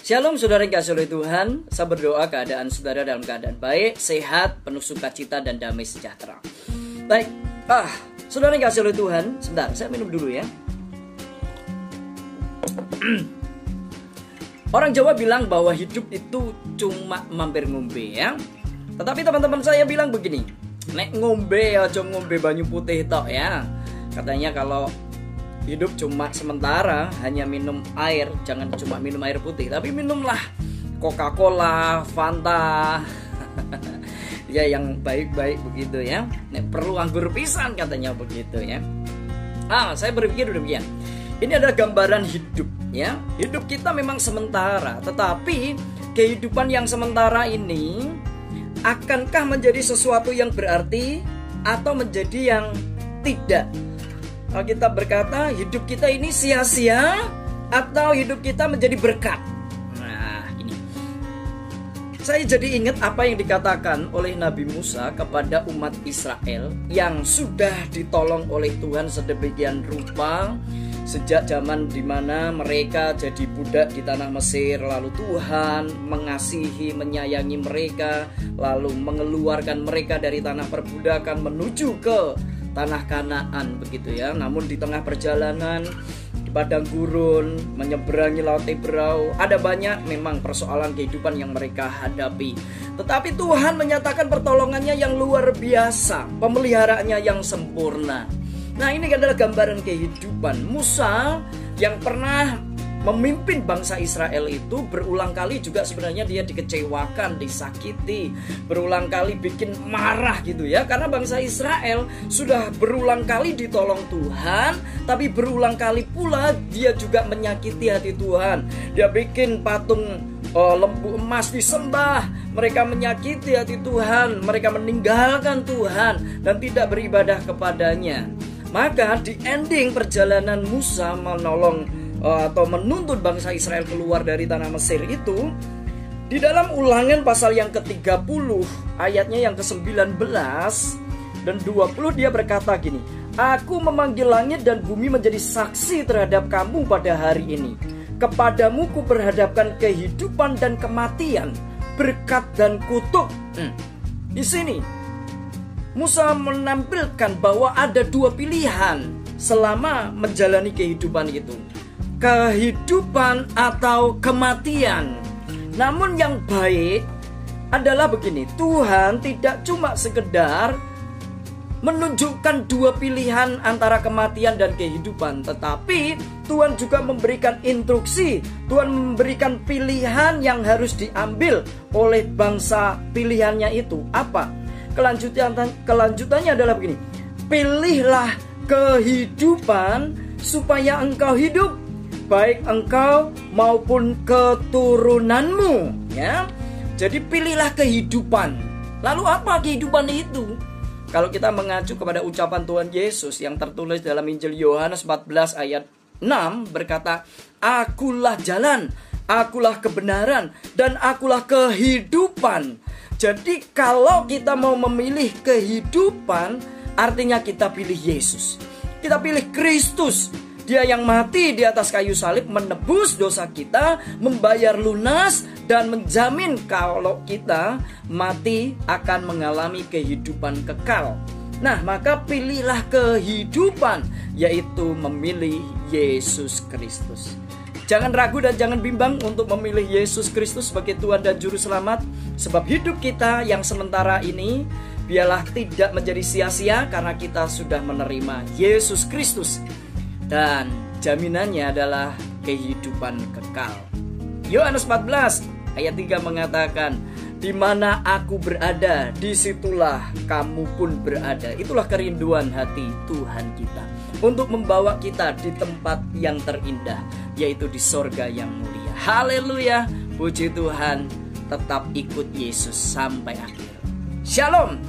Shalom saudara yang kasih oleh Tuhan. Saya berdoa keadaan saudara dalam keadaan baik, sehat, penuh sukacita dan damai sejahtera. Baik, saudara yang kasih oleh Tuhan, sebentar, saya minum dulu ya. Orang Jawa bilang bahwa hidup itu cuma mampir ngombe ya. Tetapi teman-teman saya bilang begini, nek ngombe aja ngombe banyu putih tok ya. Katanya kalau hidup cuma sementara, hanya minum air, jangan cuma minum air putih, tapi minumlah Coca-Cola, Fanta, ya yang baik-baik begitu ya. Nek perlu anggur pisan katanya begitu ya. Saya berpikir demikian. Ini adalah gambaran hidup ya. Hidup kita memang sementara, tetapi kehidupan yang sementara ini akankah menjadi sesuatu yang berarti atau menjadi yang tidak? Kita berkata hidup kita ini sia-sia atau hidup kita menjadi berkat. Nah ini, saya jadi ingat apa yang dikatakan oleh Nabi Musa kepada umat Israel yang sudah ditolong oleh Tuhan sedemikian rupa sejak zaman dimana mereka jadi budak di tanah Mesir. Lalu Tuhan mengasihi, menyayangi mereka, lalu mengeluarkan mereka dari tanah perbudakan menuju ke tanah Kanaan begitu ya. Namun di tengah perjalanan di padang gurun, menyeberangi laut Tebrau, ada banyak memang persoalan kehidupan yang mereka hadapi. Tetapi Tuhan menyatakan pertolongannya yang luar biasa, pemeliharaannya yang sempurna. Nah ini adalah gambaran kehidupan Musa yang pernah memimpin bangsa Israel itu. Berulang kali juga sebenarnya dia dikecewakan, disakiti, berulang kali bikin marah gitu ya. Karena bangsa Israel sudah berulang kali ditolong Tuhan, tapi berulang kali pula dia juga menyakiti hati Tuhan. Dia bikin patung lembu emas disembah. Mereka menyakiti hati Tuhan, mereka meninggalkan Tuhan dan tidak beribadah kepadanya. Maka di ending perjalanan Musa menolong atau menuntut bangsa Israel keluar dari tanah Mesir itu, di dalam Ulangan pasal yang ke-30 ayatnya yang ke-19 dan 20 dia berkata gini, "Aku memanggil langit dan bumi menjadi saksi terhadap kamu pada hari ini. Kepadamu ku perhadapkan kehidupan dan kematian, berkat dan kutuk." Di sini Musa menampilkan bahwa ada dua pilihan selama menjalani kehidupan itu, kehidupan atau kematian. Namun yang baik adalah begini, Tuhan tidak cuma sekedar menunjukkan dua pilihan antara kematian dan kehidupan, tetapi Tuhan juga memberikan instruksi, Tuhan memberikan pilihan yang harus diambil oleh bangsa pilihannya itu. Apa? Kelanjutannya adalah begini, pilihlah kehidupan supaya engkau hidup, baik engkau maupun keturunanmu ya. Jadi pilihlah kehidupan. Lalu apa kehidupan itu? Kalau kita mengacu kepada ucapan Tuhan Yesus yang tertulis dalam Injil Yohanes 14 ayat 6 berkata, "Akulah jalan, akulah kebenaran, dan akulah kehidupan." Jadi kalau kita mau memilih kehidupan, artinya kita pilih Yesus. Kita pilih Kristus. Dia yang mati di atas kayu salib menebus dosa kita, membayar lunas dan menjamin kalau kita mati akan mengalami kehidupan kekal. Nah, maka pilihlah kehidupan, yaitu memilih Yesus Kristus. Jangan ragu dan jangan bimbang untuk memilih Yesus Kristus sebagai Tuhan dan Juru Selamat. Sebab hidup kita yang sementara ini biarlah tidak menjadi sia-sia karena kita sudah menerima Yesus Kristus. Dan jaminannya adalah kehidupan kekal. Yohanes 14 ayat 3 mengatakan, "Di mana aku berada, disitulah kamu pun berada." Itulah kerinduan hati Tuhan kita, untuk membawa kita di tempat yang terindah, yaitu di sorga yang mulia. Haleluya, puji Tuhan. Tetap ikut Yesus sampai akhir. Shalom.